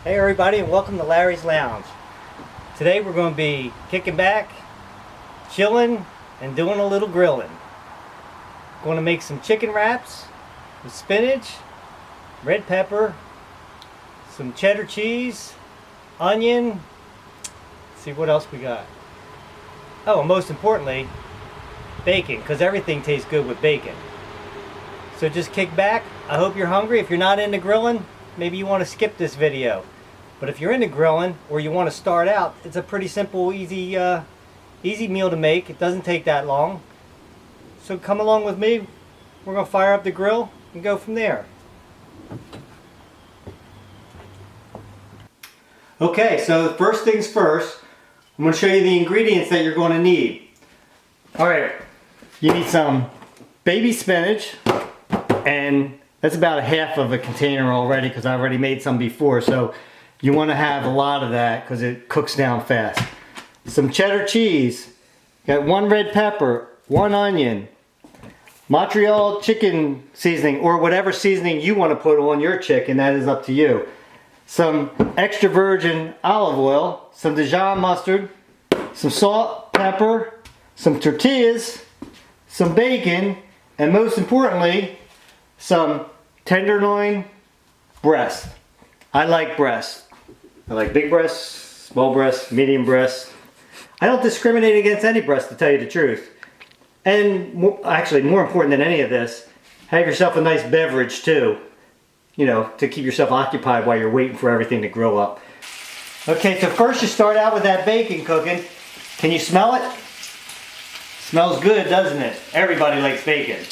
Hey everybody, and welcome to Larry's Lounge. Today we're going to be kicking back, chilling, and doing a little grilling. Going to make some chicken wraps with spinach, red pepper, some cheddar cheese, onion. Let's see what else we got. Oh, and most importantly, bacon, because everything tastes good with bacon. So just kick back. I hope you're hungry. If you're not into grilling, maybe you want to skip this video. But if you're into grilling or you want to start out, it's a pretty simple, easy meal to make. It doesn't take that long. So come along with me. We're going to fire up the grill and go from there. Okay, so first things first, I'm going to show you the ingredients that you're going to need. Alright, you need some baby spinach, and that's about a half of a container already because I already made some before. So you want to have a lot of that because it cooks down fast. Some cheddar cheese, got 1 red pepper, 1 onion, Montreal chicken seasoning or whatever seasoning you want to put on your chicken, that is up to you. Some extra virgin olive oil, some Dijon mustard, some salt, pepper, some tortillas, some bacon, and most importantly, some tenderloin breast. I like breast. I like big breasts, small breasts, medium breasts. I don't discriminate against any breast, to tell you the truth. And actually, more important than any of this, have yourself a nice beverage too. You know, to keep yourself occupied while you're waiting for everything to grill up. Okay, so first you start out with that bacon cooking. Can you smell it? Smells good, doesn't it? Everybody likes bacon.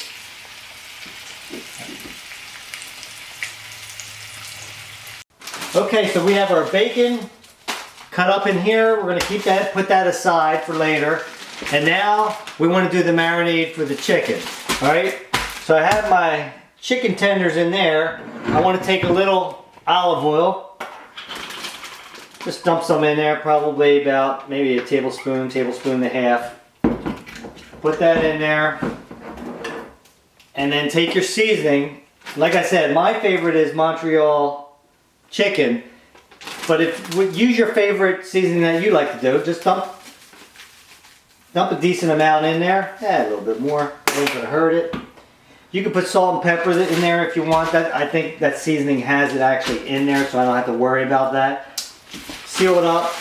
Okay, so we have our bacon cut up in here. We're going to keep that, put that aside for later. And now we want to do the marinade for the chicken. Alright, so I have my chicken tenders in there. I want to take a little olive oil. Just dump some in there, probably about maybe a tablespoon, tablespoon and a half. Put that in there. And then take your seasoning. Like I said, my favorite is Montreal chicken, but use your favorite seasoning that you like to do. Just dump a decent amount in there. Add a little bit more. It ain't gonna hurt it. You can put salt and pepper in there if you want. That I think that seasoning has it actually in there, so I don't have to worry about that. Seal it up.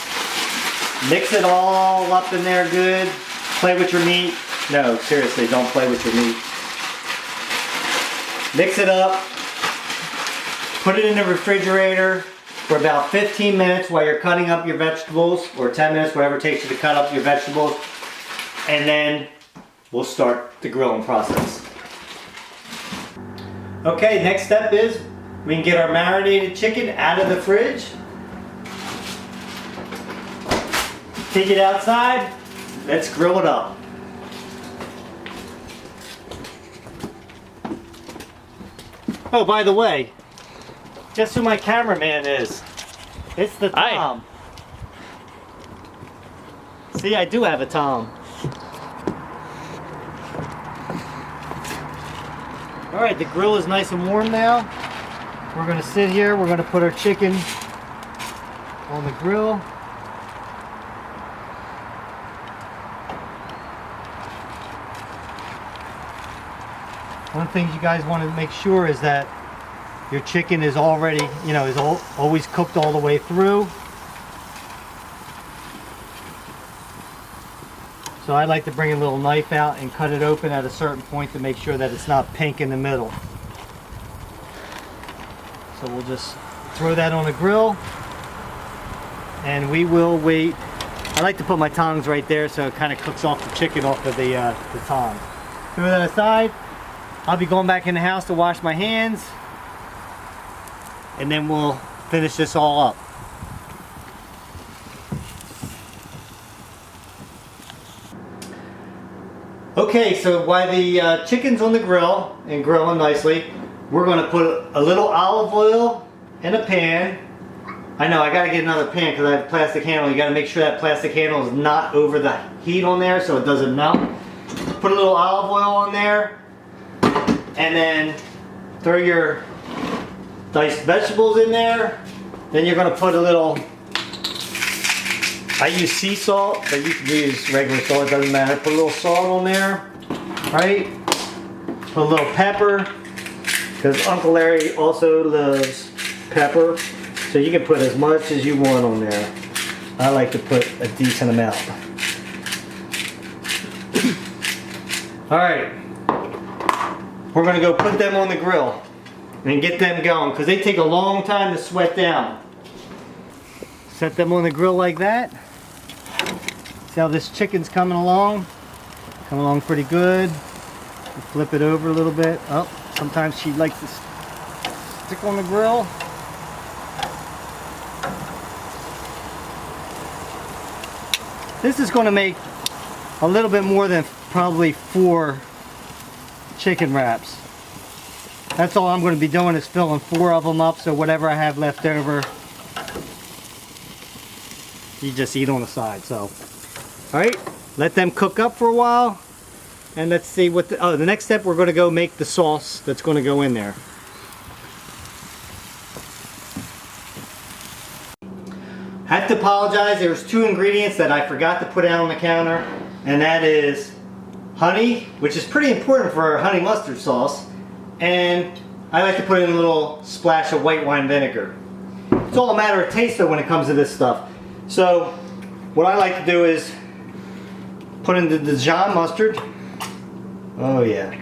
Mix it all up in there good. Play with your meat. No, seriously, don't play with your meat. Mix it up. Put it in the refrigerator for about 15 minutes while you're cutting up your vegetables, or 10 minutes, whatever it takes you to cut up your vegetables. And then we'll start the grilling process. Okay, next step is we can get our marinated chicken out of the fridge. Take it outside. Let's grill it up. Oh, by the way, guess who my cameraman is? It's the Tom. Hi. See, I do have a Tom. Alright, the grill is nice and warm now. We're going to sit here. We're going to put our chicken on the grill. One thing you guys want to make sure is that your chicken is already, is always cooked all the way through. So I like to bring a little knife out and cut it open at a certain point to make sure that it's not pink in the middle. So we'll just throw that on the grill and we will wait. I like to put my tongs right there so it kind of cooks off the chicken off of the tongs. Throw that aside. I'll be going back in the house to wash my hands, and then we'll finish this all up. Okay, so while the chicken's on the grill and grilling nicely, we're going to put a little olive oil in a pan. I know, I got to get another pan because I have a plastic handle. You got to make sure that plastic handle is not over the heat on there so it doesn't melt. Put a little olive oil on there. And then throw your diced vegetables in there. Then you're going to put a little, I use sea salt, but you can use regular salt, it doesn't matter. Put a little salt on there, right? Put a little pepper, because Uncle Larry also loves pepper. So you can put as much as you want on there. I like to put a decent amount. Alright, we're going to go put them on the grill and get them going because they take a long time to sweat down. Set them on the grill like that. See how this chicken's coming along? Coming along pretty good. Flip it over a little bit. Oh, sometimes she likes to stick on the grill. This is going to make a little bit more than probably 4 chicken wraps. That's all I'm going to be doing is filling 4 of them up, so whatever I have left over, you just eat on the side. So, alright, let them cook up for a while, and let's see what the next step, we're going to go make the sauce that's going to go in there. I have to apologize, there's 2 ingredients that I forgot to put out on the counter, and that is honey, which is pretty important for our honey mustard sauce, and I like to put in a little splash of white wine vinegar. It's all a matter of taste though when it comes to this stuff. So what I like to do is put in the Dijon mustard. Oh yeah.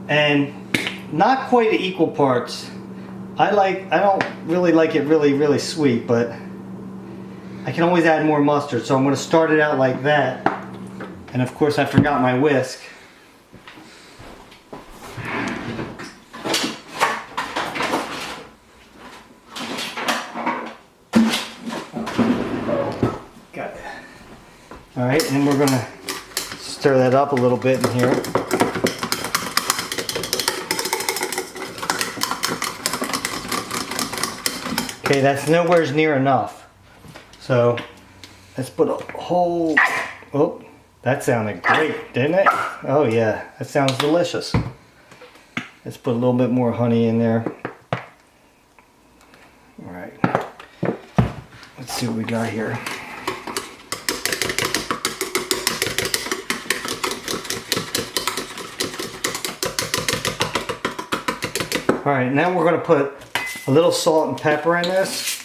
And not quite equal parts. I don't really like it really sweet, but I can always add more mustard, so I'm going to start it out like that. And of course I forgot my whisk. Got it. Alright, and we're going to stir that up a little bit in here. Okay, that's nowhere near enough. So let's put a whole, oh, that sounded great, didn't it? Oh yeah, that sounds delicious. Let's put a little bit more honey in there. All right, let's see what we got here. All right, now we're going to put a little salt and pepper in this.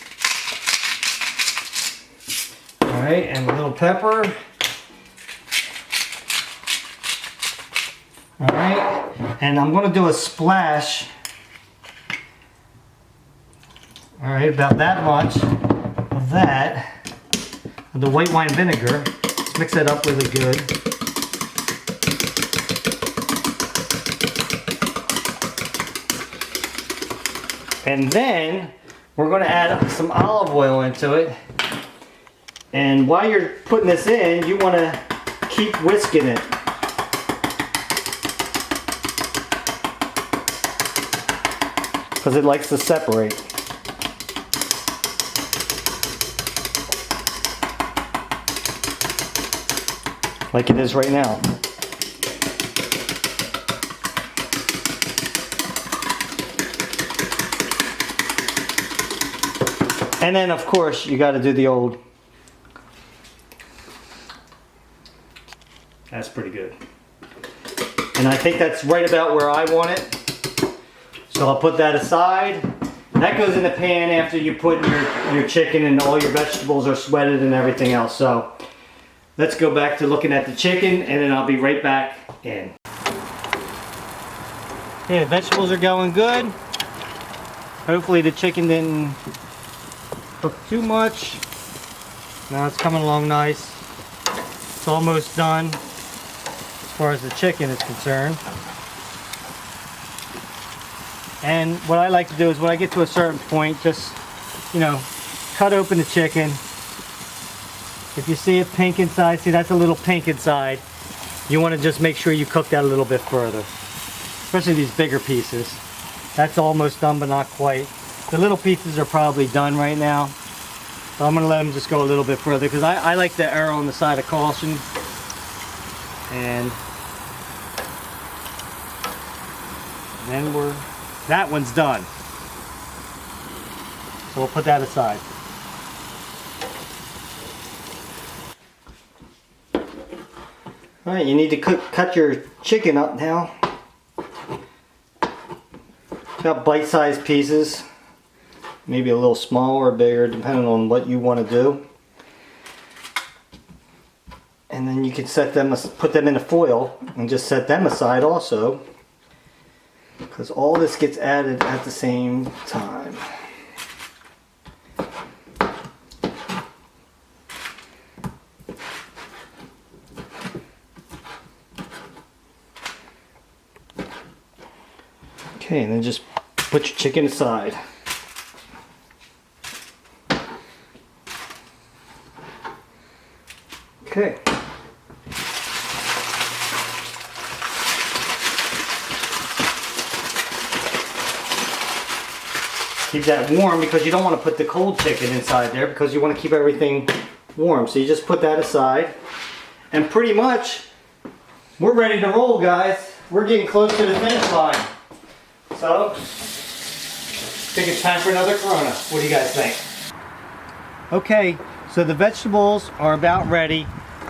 Alright, and a little pepper. Alright, and I'm going to do a splash. Alright, about that much of that, of the white wine vinegar. Let's mix that up really good. And then we're going to add some olive oil into it. And while you're putting this in, you want to keep whisking it. Because it likes to separate. Like it is right now. And then of course you got to do the old. That's pretty good. And I think that's right about where I want it. So I'll put that aside. That goes in the pan after you put your chicken and all your vegetables are sweated and everything else. So let's go back to looking at the chicken and then I'll be right back in. Okay, the vegetables are going good. Hopefully the chicken didn't cook too much. Now it's coming along nice. It's almost done as far as the chicken is concerned. And what I like to do is when I get to a certain point, just, you know, cut open the chicken. If you see it pink inside, see that's a little pink inside. You want to just make sure you cook that a little bit further. Especially these bigger pieces. That's almost done but not quite. The little pieces are probably done right now. So I'm going to let them just go a little bit further because I like to err on the side of caution. And then that one's done. So we'll put that aside. Alright, you need to cut your chicken up now. Got bite-sized pieces. Maybe a little smaller or bigger, depending on what you want to do. And then you can put them in a foil and just set them aside also. Because all this gets added at the same time. Okay, and then just put your chicken aside. Okay. Keep that warm because you don't want to put the cold chicken inside there because you want to keep everything warm. So you just put that aside. And pretty much, we're ready to roll, guys. We're getting close to the finish line. So, I think it's time for another Corona. What do you guys think? Okay, so the vegetables are about ready.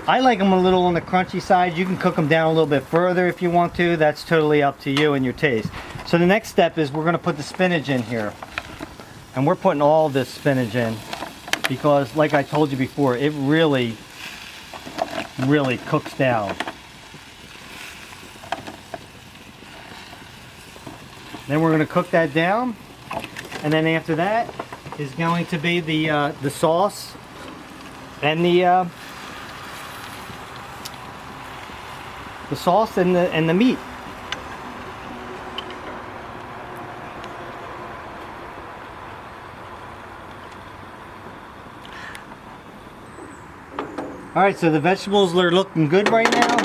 I like them a little on the crunchy side. You can cook them down a little bit further if you want to. That's totally up to you and your taste. So the next step is we're going to put the spinach in here. And we're putting all this spinach in because, like I told you before, it really cooks down. Then we're going to cook that down, and then after that is going to be the sauce and the sauce and the meat. All right, so the vegetables are looking good right now.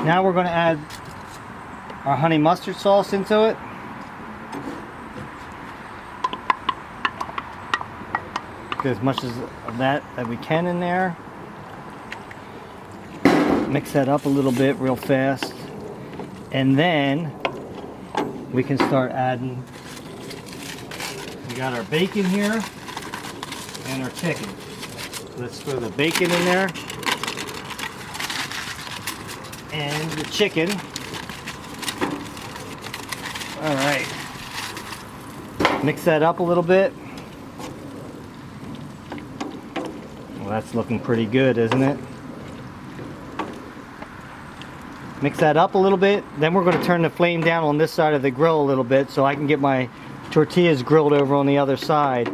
Now we're going to add our honey mustard sauce into it. Get as much of that we can in there. Mix that up a little bit real fast. And then we can start adding, we got our bacon here and our chicken. Let's throw the bacon in there and the chicken. All right, mix that up a little bit. Well, that's looking pretty good, isn't it? Mix that up a little bit. Then we're going to turn the flame down on this side of the grill a little bit so I can get my tortillas grilled over on the other side.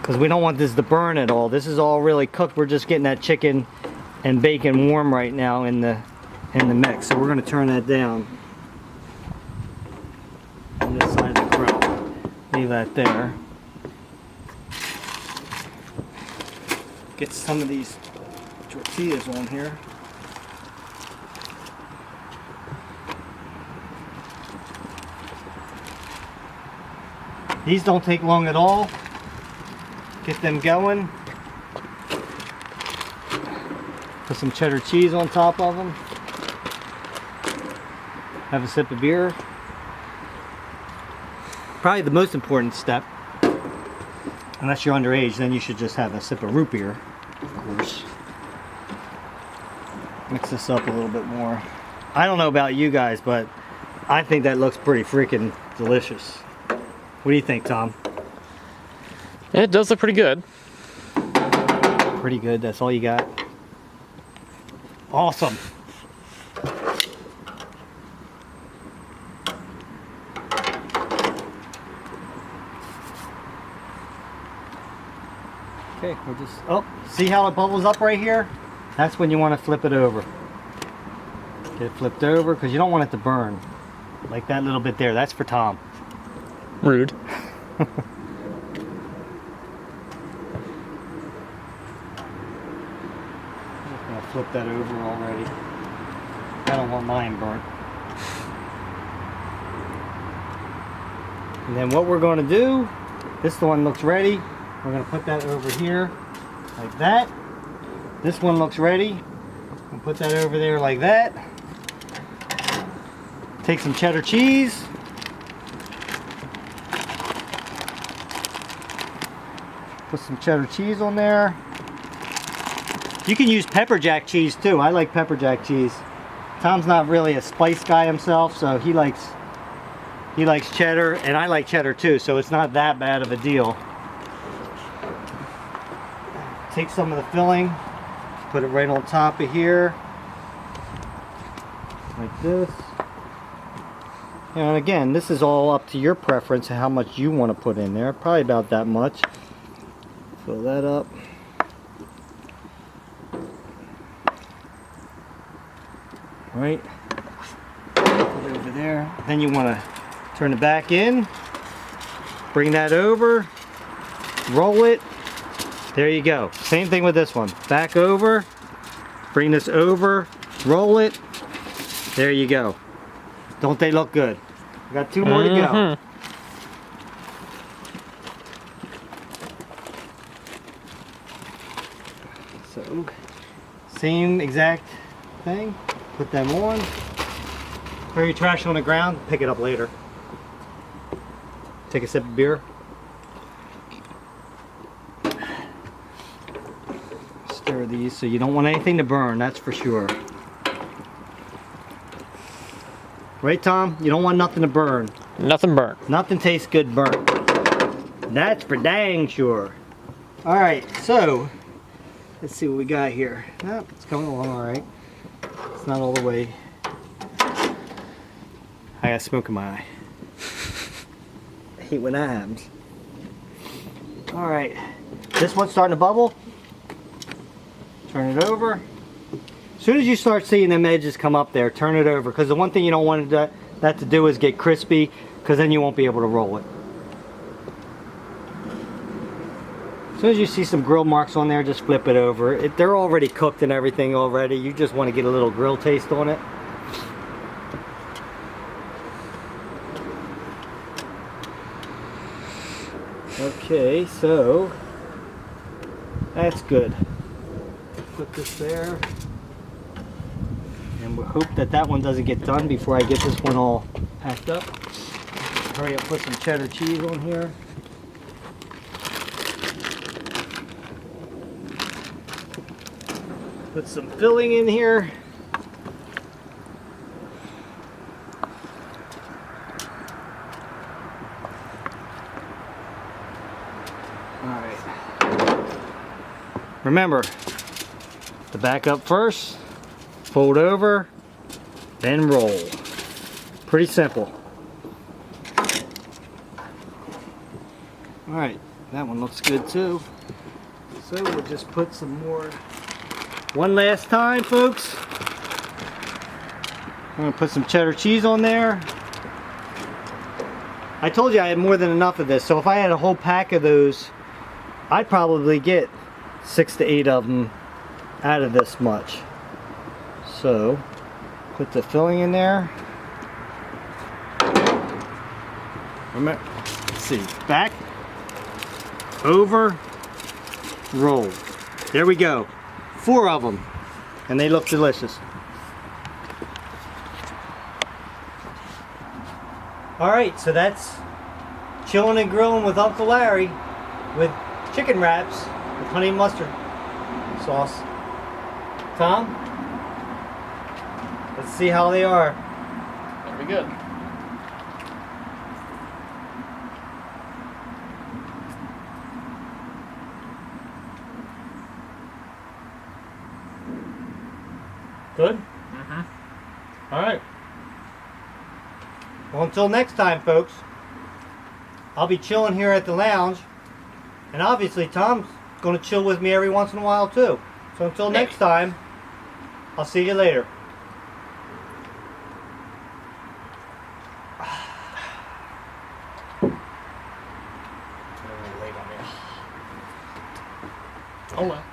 Because we don't want this to burn at all. This is all really cooked. We're just getting that chicken and bacon warm right now in the mix. So we're going to turn that down on this side of the grill. Leave that there. Get some of these tortillas on here. These don't take long at all. Get them going. Put some cheddar cheese on top of them. Have a sip of beer. Probably the most important step, unless you're underage, then you should just have a sip of root beer, of course. Mix this up a little bit more. I don't know about you guys, but I think that looks pretty freaking delicious. What do you think, Tom? It does look pretty good. Pretty good, that's all you got? Awesome. Okay, we'll just, oh, see how it bubbles up right here? That's when you want to flip it over. Get it flipped over because you don't want it to burn. Like that little bit there, that's for Tom. Rude. Flip that over already. I don't want mine burnt. And then what we're going to do, this one looks ready. We're going to put that over here like that. This one looks ready. We'll put that over there like that. Take some cheddar cheese. Put some cheddar cheese on there. You can use pepper jack cheese too. I like pepper jack cheese. Tom's not really a spice guy himself, so he likes cheddar, and I like cheddar too, so it's not that bad of a deal. Take some of the filling, put it right on top of here, like this. And again, this is all up to your preference and how much you want to put in there. Probably about that much. Fill that up. Right. Put it over there. Then you want to turn it back in. Bring that over. Roll it. There you go. Same thing with this one. Back over. Bring this over. Roll it. There you go. Don't they look good? We got 2 more to go. So, same exact thing. Put them on. Throw your trash on the ground. Pick it up later. Take a sip of beer. Stir these so you don't want anything to burn, that's for sure. Right, Tom? You don't want nothing to burn. Nothing burnt. Nothing tastes good burnt. That's for dang sure. Alright, so let's see what we got here. Nope, it's coming along alright. It's not all the way. I got smoke in my eye. I hate when that happens. Alright, this one's starting to bubble. Turn it over. As soon as you start seeing them edges come up there, turn it over, because the one thing you don't want that to do is get crispy, because then you won't be able to roll it. As soon as you see some grill marks on there, just flip it over. They're already cooked and everything already. You just want to get a little grill taste on it. Okay, so that's good. Put this there. And we'll hope that that one doesn't get done before I get this one all packed up. Hurry up, put some cheddar cheese on here. Put some filling in here. Alright. Remember, the back up first. Fold over, then roll. Pretty simple. Alright, that one looks good too. So we'll just put some more. One last time, folks. I'm going to put some cheddar cheese on there. I told you I had more than enough of this, so if I had a whole pack of those, I'd probably get 6 to 8 of them out of this much. So, put the filling in there. Remember, let's see, back, over, roll. There we go. 4 of them, and they look delicious. Alright, so that's chilling and grilling with Uncle Larry with chicken wraps with honey mustard sauce. Tom? Let's see how they are. Very good. Good? Mm-hmm. Alright. Well, until next time, folks, I'll be chilling here at the lounge. And obviously, Tom's going to chill with me every once in a while, too. So until next time, I'll see you later. Oh well.